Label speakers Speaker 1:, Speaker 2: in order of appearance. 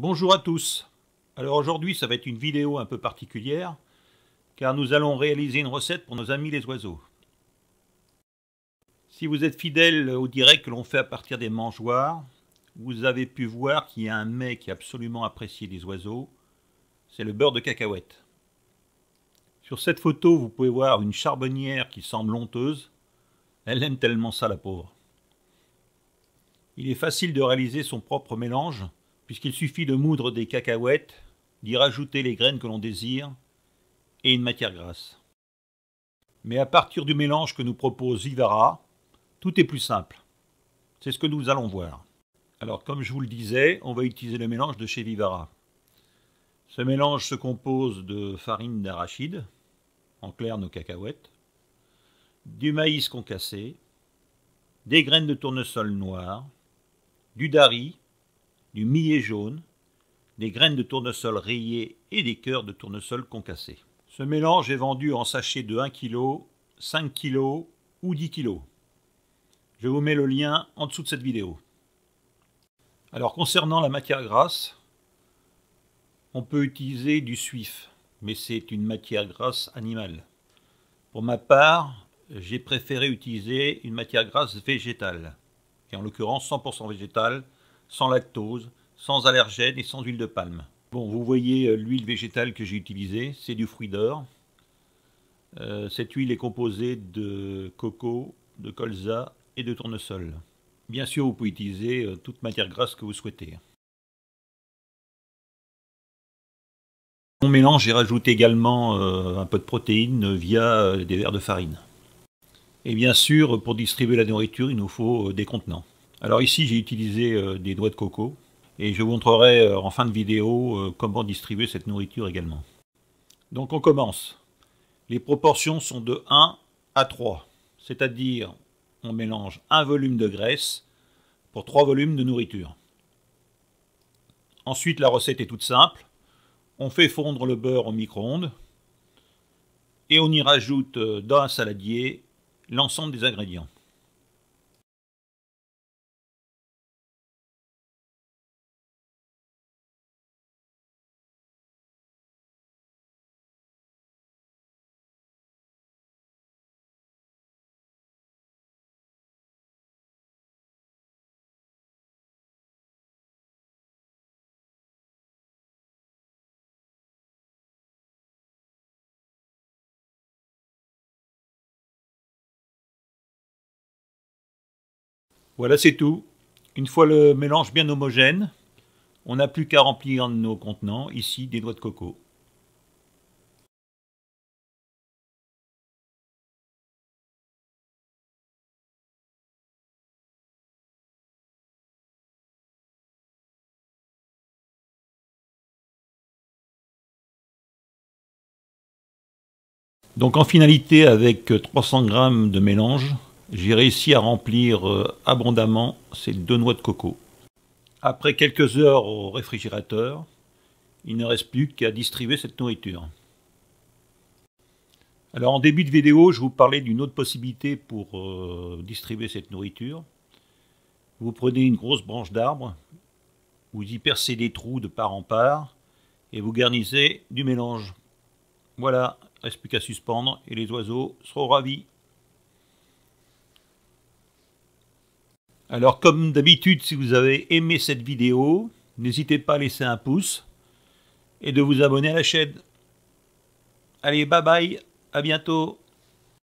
Speaker 1: Bonjour à tous. Alors aujourd'hui ça va être une vidéo un peu particulière car nous allons réaliser une recette pour nos amis les oiseaux. Si vous êtes fidèle au direct que l'on fait à partir des mangeoires, vous avez pu voir qu'il y a un mets qui est absolument apprécié des oiseaux, c'est le beurre de cacahuète. Sur cette photo vous pouvez voir une charbonnière qui semble honteuse, elle aime tellement ça la pauvre. Il est facile de réaliser son propre mélange, puisqu'il suffit de moudre des cacahuètes, d'y rajouter les graines que l'on désire, et une matière grasse. Mais à partir du mélange que nous propose Vivara, tout est plus simple. C'est ce que nous allons voir. Alors comme je vous le disais, on va utiliser le mélange de chez Vivara. Ce mélange se compose de farine d'arachide, en clair nos cacahuètes, du maïs concassé, des graines de tournesol noir, du dari, du millet jaune, des graines de tournesol rayées et des cœurs de tournesol concassés. Ce mélange est vendu en sachets de 1 kg, 5 kg ou 10 kg. Je vous mets le lien en dessous de cette vidéo. Alors concernant la matière grasse, on peut utiliser du suif, mais c'est une matière grasse animale. Pour ma part, j'ai préféré utiliser une matière grasse végétale, qui est en l'occurrence 100% végétale, sans lactose, sans allergènes et sans huile de palme. Bon, vous voyez l'huile végétale que j'ai utilisée, c'est du fruit d'or. Cette huile est composée de coco, de colza et de tournesol. Bien sûr, vous pouvez utiliser toute matière grasse que vous souhaitez. Mon mélange, j'ai rajouté également un peu de protéines via des verres de farine. Et bien sûr, pour distribuer la nourriture, il nous faut des contenants. Alors ici, j'ai utilisé des noix de coco. Et je vous montrerai en fin de vidéo comment distribuer cette nourriture également. Donc on commence. Les proportions sont de 1 à 3. C'est-à-dire, on mélange un volume de graisse pour 3 volumes de nourriture. Ensuite, la recette est toute simple. On fait fondre le beurre au micro-ondes. Et on y rajoute dans un saladier l'ensemble des ingrédients. Voilà, c'est tout. Une fois le mélange bien homogène, on n'a plus qu'à remplir nos contenants, ici des noix de coco. Donc en finalité, avec 300 g de mélange, j'ai réussi à remplir abondamment ces 2 noix de coco. Après quelques heures au réfrigérateur, il ne reste plus qu'à distribuer cette nourriture. Alors en début de vidéo, je vous parlais d'une autre possibilité pour distribuer cette nourriture. Vous prenez une grosse branche d'arbre, vous y percez des trous de part en part, et vous garnissez du mélange. Voilà, il ne reste plus qu'à suspendre et les oiseaux seront ravis. Alors comme d'habitude, si vous avez aimé cette vidéo, n'hésitez pas à laisser un pouce et de vous abonner à la chaîne. Allez, bye bye, à bientôt.